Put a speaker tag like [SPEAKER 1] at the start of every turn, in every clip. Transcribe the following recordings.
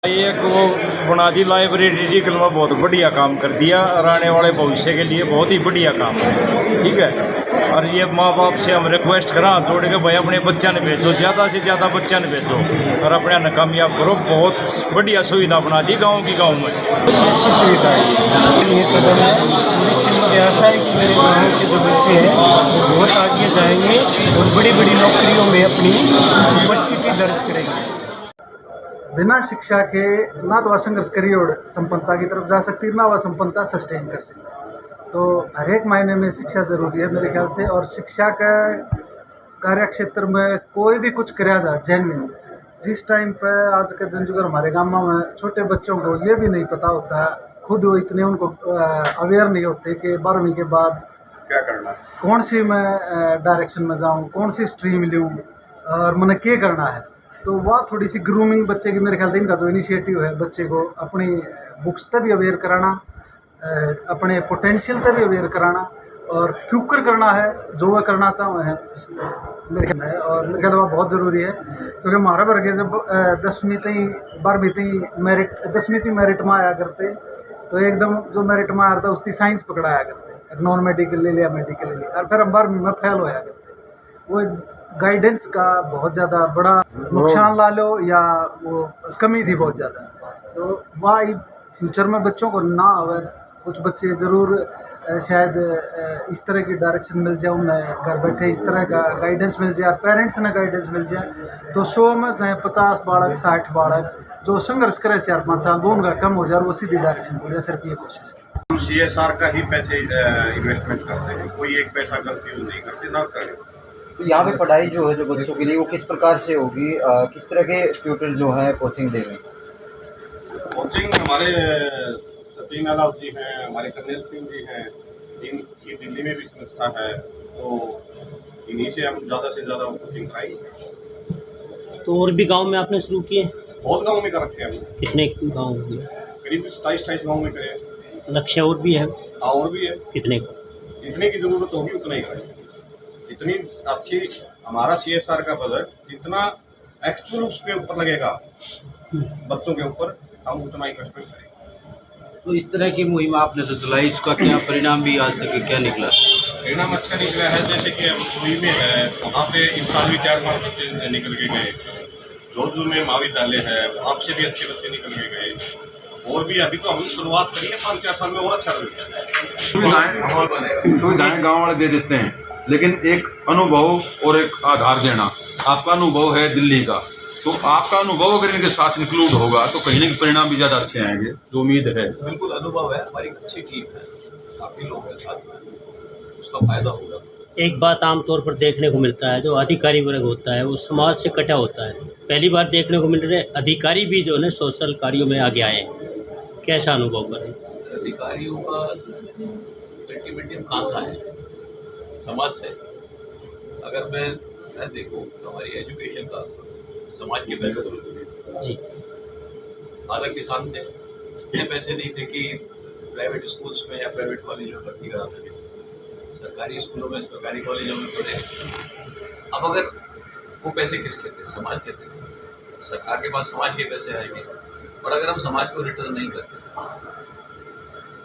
[SPEAKER 1] एक वो बना दी लाइब्रेरी डिजिटल में, बहुत बढ़िया काम कर दिया और आने वाले भविष्य के लिए बहुत ही बढ़िया काम है। ठीक है, और ये माँ बाप से हम रिक्वेस्ट करा जोड़ के भाई अपने बच्चा ने भेजो, ज़्यादा से ज़्यादा बच्चा ने भेजो और अपने न कामयाब करो। बहुत बढ़िया सुविधा बना दी गाँव की, गाँव में
[SPEAKER 2] अच्छी सुविधा है। ये कदम है, इससे मुझे आशा है कि मेरे गाँव के जो बच्चे हैं वो बहुत आगे जाएंगे और बड़ी बड़ी नौकरियों में अपनी उपस्थिति दर्ज करेंगे। बिना शिक्षा के ना तो वह संघर्ष करिए और संपन्नता की तरफ जा सकती है, ना वह संपन्नता सस्टेन कर सकती। तो हर एक मायने में शिक्षा ज़रूरी है मेरे ख्याल से। और शिक्षा का कार्य क्षेत्र में कोई भी कुछ कराया जाए जेन्युइन, जिस टाइम पर आज के दिन जो हमारे गाँव में छोटे बच्चों को ये भी नहीं पता होता, खुद वो इतने उनको अवेयर नहीं होते कि 12वीं के बाद
[SPEAKER 3] क्या करना है,
[SPEAKER 2] कौन सी मैं डायरेक्शन में जाऊँ, कौन सी स्ट्रीम लूँ और मैंने क्या करना है। तो वह थोड़ी सी ग्रूमिंग बच्चे की मेरे ख्याल से इनका जो इनिशिएटिव है, बच्चे को अपनी बुक्स तक भी अवेयर कराना, अपने पोटेंशियल तक भी अवेयर कराना और क्यूकर करना है जो वह करना चाहे हैं मेरे ख्याल है। और मेरे ख्याल में बहुत ज़रूरी है क्योंकि हमारा वर्ग जब 10वीं तई 12वीं तई मेरिट 10वीं तई मेरिट में आया करते, तो एकदम जो मेरिट में आया था उसकी साइंस पकड़ाया करते, नॉन मेडिकल ले लिया, मेडिकल ले लिया, और फिर हम 12वीं में फेल होया करते। वो गाइडेंस का बहुत ज़्यादा बड़ा नुकसान ला लो या वो कमी थी बहुत ज़्यादा। तो वह फ्यूचर में बच्चों को ना अगर कुछ बच्चे ज़रूर शायद इस तरह की डायरेक्शन मिल जाए, उन्हें घर बैठे इस तरह का गाइडेंस मिल जाए, पेरेंट्स ने गाइडेंस मिल जाए, तो 100 में 50 बालक 60 बालक जो संघर्ष करे 4-5 साल, वो उनका कम हो जाए और वो सीधी डायरेक्शन हो जाए। सिर्फ ये कोशिश है।
[SPEAKER 3] हम CSR का ही पैसे इन्वेस्टमेंट करते हैं, कोई एक पैसा गलती यूज नहीं करते, ना करें।
[SPEAKER 4] तो यहाँ पे पढ़ाई जो है जो बच्चों के लिए वो किस प्रकार से होगी, किस तरह के ट्यूटर जो है कोचिंग देंगे?
[SPEAKER 3] कोचिंग हमारे सचिन अलाव जी हैं, हमारे कर्नल सिंह जी हैं, इनकी दिल्ली में भी संस्था है, तो इन्हीं से हम ज़्यादा से ज़्यादा कोचिंग कराएंगे।
[SPEAKER 5] तो और भी गांव में आपने शुरू किए?
[SPEAKER 3] बहुत गाँव में कर रखे हैं,
[SPEAKER 5] कितने गांव में?
[SPEAKER 3] करीब 27-28 गाँव में करें।
[SPEAKER 5] लक्ष्य और भी है?
[SPEAKER 3] हाँ, और भी है।
[SPEAKER 5] कितने?
[SPEAKER 3] जितने की ज़रूरत होगी उतना ही करेंगे। जितनी अच्छी हमारा CSR का बजट जितना एक्चुअल उसके ऊपर लगेगा बच्चों के ऊपर, हम उतना ही इन्वेस्टमेंट करेंगे।
[SPEAKER 6] तो इस तरह की मुहिम आपने जो चलाई, इसका क्या परिणाम भी आज तक क्या निकला?
[SPEAKER 3] परिणाम अच्छा निकला है। जैसे कि अब सुई में है, वहाँ पे इस साल भी 4-5 बच्चे निकल के गए। जोधपुर में महाविद्यालय है, वहाँ से भी अच्छे बच्चे निकल के गए। और भी अभी तो हम शुरुआत करिए, 5-4 साल में और अच्छा
[SPEAKER 7] सुविधाएं गाँव वाले दे देते हैं, लेकिन एक अनुभव और एक आधार देना। आपका अनुभव है दिल्ली का, तो आपका अनुभव अगर इनके साथ इंक्लूड होगा तो कहीं ना कहीं परिणाम भी ज़्यादा अच्छे आएंगे, जो उम्मीद है।
[SPEAKER 8] बिल्कुल अनुभव है, हमारी अच्छी टीम है, काफ़ी लोग हैं साथ में, उसका फायदा होगा।
[SPEAKER 5] एक बात आमतौर पर देखने को मिलता है, जो अधिकारी वर्ग होता है वो समाज से कटा होता है। पहली बार देखने को मिल रहे अधिकारी भी जो है सोशल कार्यों में आगे आए, कैसा अनुभव करें?
[SPEAKER 8] अधिकारियों का अल्टीमेटली कहाँ से आए? समाज से। अगर मैं देखूँ तो हमारी एजुकेशन का समाज के पैसे से
[SPEAKER 5] जी।
[SPEAKER 8] हालांकि किसान थे, इतने पैसे नहीं थे कि प्राइवेट स्कूल्स में या प्राइवेट कॉलेज में भर्ती करा सके। सरकारी स्कूलों में, सरकारी कॉलेजों में पढ़े। अब अगर वो पैसे किसके थे? समाज के थे। सरकार के पास समाज के पैसे आएंगे, और अगर हम समाज को रिटर्न नहीं करते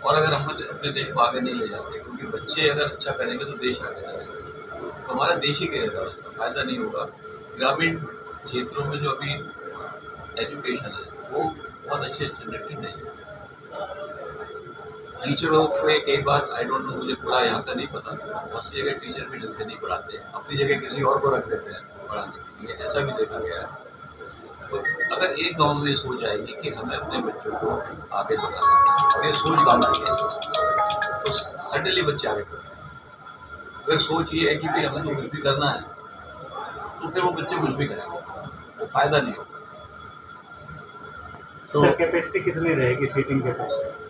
[SPEAKER 8] और अगर हम अपने देश को आगे नहीं ले जाते, क्योंकि बच्चे अगर अच्छा करेंगे तो देश आगे जाएगा, तो हमारा देश ही गिरेगा, उसका फायदा नहीं होगा। ग्रामीण क्षेत्रों में जो अभी एजुकेशन है वो बहुत अच्छे स्टैंडर्ड की नहीं है। टीचरों को कई बार आई डोंट नो, मुझे पूरा यहाँ का नहीं पता, बहुत सी जगह टीचर भी ढंग से नहीं पढ़ाते हैं, अपनी जगह किसी और को रख देते हैं पढ़ाने के लिए, ऐसा भी देखा गया है। तो अगर एक गांव में सोच आएगी कि हमें अपने बच्चों को आगे बढ़ाना है, अगर सोच बनानी है तो सडनली बच्चे आगे बढ़ेंगे। अगर सोच ये है कि भाई हमें तो कुछ भी करना है, तो फिर वो बच्चे कुछ भी करेंगे, वो फायदा नहीं होगा।
[SPEAKER 2] तो कैपेसिटी कितनी रहेगी सीटिंग कैपेसिटी?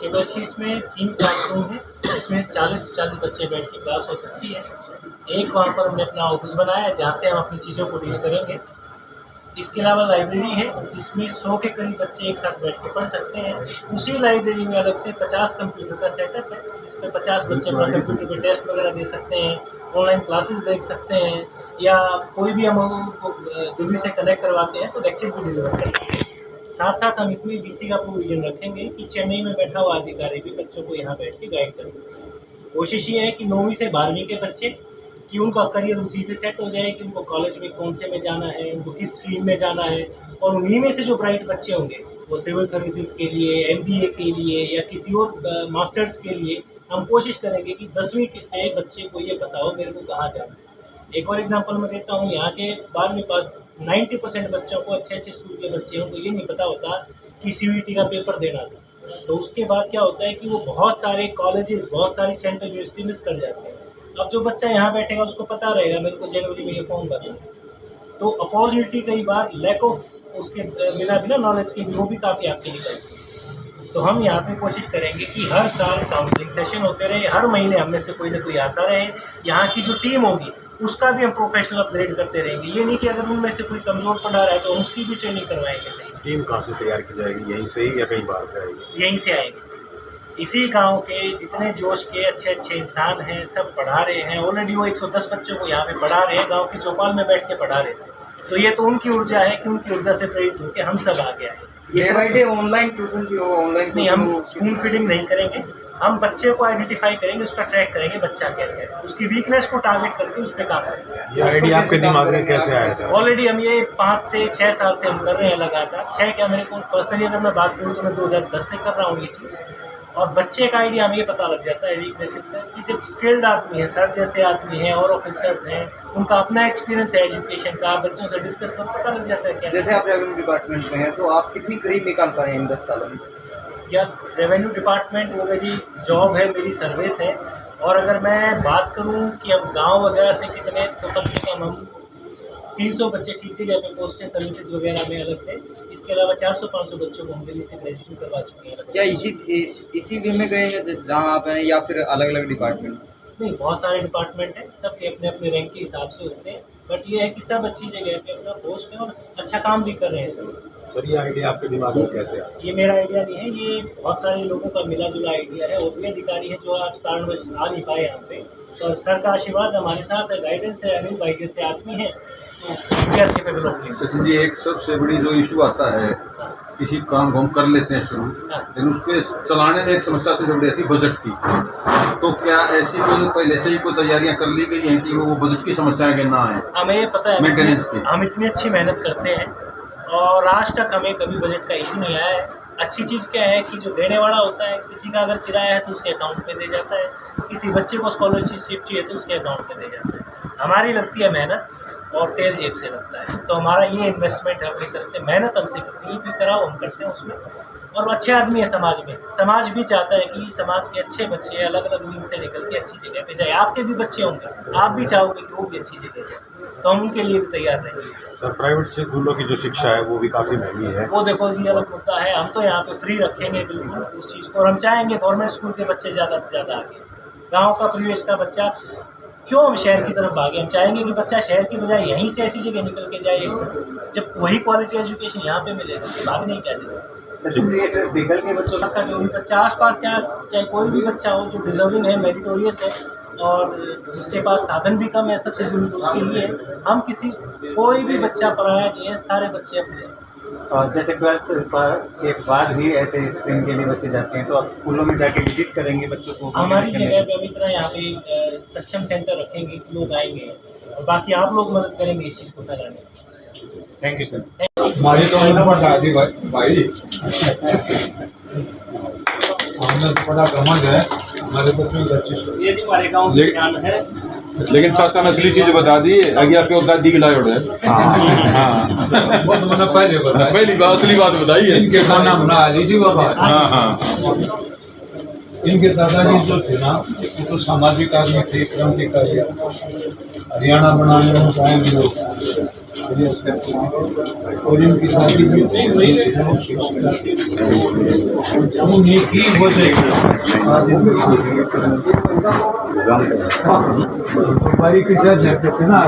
[SPEAKER 9] कैपेसिटी इसमें 3 क्लासरूम है, इसमें 40 बच्चे बैठ के क्लास हो सकती है। एक वहाँ पर हमने अपना ऑफिस बनाया है जहाँ से हम अपनी चीज़ों को डील करेंगे। इसके अलावा लाइब्रेरी है जिसमें 100 के करीब बच्चे एक साथ बैठ के पढ़ सकते हैं। उसी लाइब्रेरी में अलग से 50 कंप्यूटर का सेटअप है जिसमें 50 बच्चे अपना कंप्यूटर पे टेस्ट वगैरह दे सकते हैं, ऑनलाइन क्लासेस देख सकते हैं, या कोई भी हम उनको दिल्ली से कनेक्ट करवाते हैं तो लेक्चर भी डिलीवर कर सकते हैं। साथ साथ हम इसमें वीसी का प्रोविजन रखेंगे कि चेन्नई में बैठा हुआ अधिकारी भी बच्चों को यहाँ बैठ के गाइड कर सकते हैं। कोशिश ये है कि 9वीं से 12वीं के बच्चे कि उनका करियर उसी से सेट हो जाए कि उनको कॉलेज में कौन से में जाना है, उनको किस स्ट्रीम में जाना है, और उन्हीं में से जो ब्राइट बच्चे होंगे वो सिविल सर्विसेज के लिए, MBA के लिए या किसी और मास्टर्स के लिए हम कोशिश करेंगे कि 10वीं से बच्चे को ये पता हो मेरे को कहाँ जाना है। एक और एग्जांपल मैं देता हूँ, यहाँ के 12वीं पास 90% बच्चों को, अच्छे स्कूल के बच्चे हैं तो ये नहीं पता होता कि CUET का पेपर देना था। तो उसके बाद क्या होता है कि वो बहुत सारे कॉलेजेस, बहुत सारी सेंट्रल यूनिवर्सिटी मिस कर जाते हैं। अब जो बच्चा यहाँ बैठेगा उसको पता रहेगा मेरे को जनवरी में ये फॉर्म भरना है, तो अपॉर्चुनिटी कई बार लैक ऑफ उसके बिना नॉलेज के वो भी काफ़ी आपके निकलती है। तो हम यहाँ पे कोशिश करेंगे कि हर साल काउंसलिंग सेशन होते रहे, हर महीने हम में से कोई ना कोई आता रहे। यहाँ की जो टीम होगी उसका भी हम प्रोफेशनल अपग्रेड करते रहेंगे। ये नहीं कि अगर उनमें से कोई कमज़ोर पढ़ा रहा है तो हम उसकी भी ट्रेनिंग करवाएंगे। सही
[SPEAKER 10] टीम कहाँ से तैयार की जाएगी, यहीं से ही या कहीं बाहर से आएगी?
[SPEAKER 9] यहीं से आएंगे। इसी गांव के जितने जोश के अच्छे इंसान हैं सब पढ़ा रहे हैं। ऑलरेडी वो 110 बच्चों को यहाँ पे पढ़ा रहे हैं, गांव की चौपाल में बैठ के पढ़ा रहे थे। तो ये तो उनकी ऊर्जा है कि उनकी ऊर्जा से प्रेरित होकर हम सब आगे आए।
[SPEAKER 4] Day by day online tuition की ऑनलाइन
[SPEAKER 9] नहीं, हम स्कूल फीडिंग नहीं करेंगे। हम बच्चे को आइडेंटिफाई करेंगे, उसका ट्रैक करेंगे बच्चा कैसे है, उसकी वीकनेस को टारगेट करके उस पर काम करेंगे।
[SPEAKER 10] ये आइडिया आपके दिमाग में कैसे आया था?
[SPEAKER 9] ऑलरेडी हम ये 5 से 6 साल से हम कर रहे हैं लगातार। 6 क्या, मेरे को पर्सनली अगर मैं बात करूँ तो मैं 2010 से कर रहा हूँ ये चीज़। और बच्चे का आइडिया हमें ये पता लग जाता है वीकनेसेस का कि जब स्किल्ड आदमी है, सर जैसे आदमी हैं और ऑफिसर्स हैं, उनका अपना एक्सपीरियंस है एजुकेशन का, बच्चों से डिस्कस कर पता लग जाता है क्या।
[SPEAKER 4] जैसे आप रेवेन्यू डिपार्टमेंट में हैं तो आप कितनी करीब निकाल पाए इन 10 सालों में?
[SPEAKER 9] या रेवेन्यू डिपार्टमेंट वो मेरी जॉब है, मेरी सर्विस है। और अगर मैं बात करूं कि अब गांव वगैरह से कितने, तो कम से कम हम 300 बच्चे ठीक जगह पे पोस्ट है सर्विसेज वगैरह में अलग से। इसके अलावा 400-500 बच्चों को हम दिल्ली से ग्रेजुएशन करवा चुके हैं।
[SPEAKER 4] क्या इसी वे में गए हैं जहाँ आप हैं या फिर अलग अलग डिपार्टमेंट?
[SPEAKER 9] नहीं, बहुत सारे डिपार्टमेंट हैं, सबके अपने अपने रैंक के हिसाब से होते हैं, बट ये है कि सब अच्छी जगह पे अपना पोस्ट है और अच्छा काम भी कर रहे हैं सब।
[SPEAKER 10] सर, ये आइडिया आपके दिमाग में कैसे आया?
[SPEAKER 9] ये मेरा आइडिया नहीं है, ये बहुत सारे लोगों का मिला जुला आइडिया है। और भी अधिकारी हैं जो आज कारणवश आ नहीं पाए यहाँ पे, और सर का आशीर्वाद हमारे साथ है, गाइडेंस है। अनिल भाई जैसे आदमी हैं तो
[SPEAKER 7] जैसे जी एक सबसे बड़ी जो इशू आता है, किसी काम को हम कर लेते हैं शुरू, लेकिन उसके चलाने में एक समस्या से जुड़ी रहती है बजट की। तो क्या ऐसी कोई पहले से ही कोई तैयारियां कर ली गई हैं कि वो बजट की समस्या के ना आए?
[SPEAKER 9] हमें पता है
[SPEAKER 7] मेंटेनेंस की
[SPEAKER 9] हम इतनी अच्छी मेहनत करते हैं और आज तक हमें कभी बजट का इशू नहीं आया है। अच्छी चीज़ क्या है कि जो देने वाला होता है, किसी का अगर किराया है तो उसके अकाउंट में दे जाता है, किसी बच्चे को स्कॉलरशिप चाहिए तो उसके अकाउंट में दे जाता है। हमारी लगती है मेहनत और तेल जेब से लगता है, तो हमारा ये इन्वेस्टमेंट है अपनी तरफ से। मेहनत हमसे कितनी भी कराओ हम करते हैं उसमें। और अच्छे आदमी है समाज में, समाज भी चाहता है कि समाज के अच्छे बच्चे अलग अलग विंग से निकल के अच्छी जगह पे जाए। आपके भी बच्चे होंगे, आप भी चाहोगे कि वो भी अच्छी जगह जाए, तो हम उनके लिए भी तैयार रहेंगे।
[SPEAKER 10] सर, प्राइवेट स्कूलों की जो शिक्षा है वो भी काफ़ी महंगी है।
[SPEAKER 9] वो देखो जी अलग मुद्दा है। हम तो यहाँ पे फ्री रखेंगे बिल्कुल उस चीज़ को, और हम चाहेंगे गवर्नमेंट स्कूल के बच्चे ज़्यादा से ज़्यादा आगे। गाँव का परिवेश का बच्चा क्यों हम शहर की तरफ भागे? हम चाहेंगे कि बच्चा शहर की बजाय यहीं से ऐसी जगह निकल के जाए जब वही क्वालिटी एजुकेशन यहाँ पे मिलेगा, तो भागने की क्या जरूरत है।
[SPEAKER 10] दिखल के बच्चों
[SPEAKER 9] का जो भी बच्चा आसपास क्या, चाहे कोई भी बच्चा हो जो डिजर्विंग है, मेरिटोरियस है और जिसके पास साधन भी कम है, सबसे जरूरी उसके लिए हम कोई भी बच्चा पढ़ाया नहीं है, सारे बच्चे अपने।
[SPEAKER 11] और जैसे 12th के बाद भी ऐसे स्क्रीन के लिए बच्चे जाते हैं, तो आप स्कूलों में जाके विजिट करेंगे बच्चों को?
[SPEAKER 9] हमारी जगह पे अभी तरह यहाँ पे सक्षम सेंटर रखेंगे, लोग आएंगे और बाकी आप लोग मदद करेंगे इस चीज़ को फैलाने में।
[SPEAKER 11] Thank you sir.
[SPEAKER 7] हमारी तो भाई हमने बड़ा घमंड है हमारे बच्चों की
[SPEAKER 9] ये भी हमारे गाँव में ध्यान है।
[SPEAKER 7] लेकिन चाचा ने असली चीज बता दी, आगे आपके दादी की लायोड है। वो तो मैंने पहली बात असली बात बताई है। इनके खाना बना लीजिए बाबा। हाँ,
[SPEAKER 11] इनके दादाजी जो थे ना, वो तो सामाजिक आदमी थे, क्रांतिकारी। हरियाणा बनाने में कायम लोग, और इनकी शादी भी उन्हीं की वजह की जज है ना।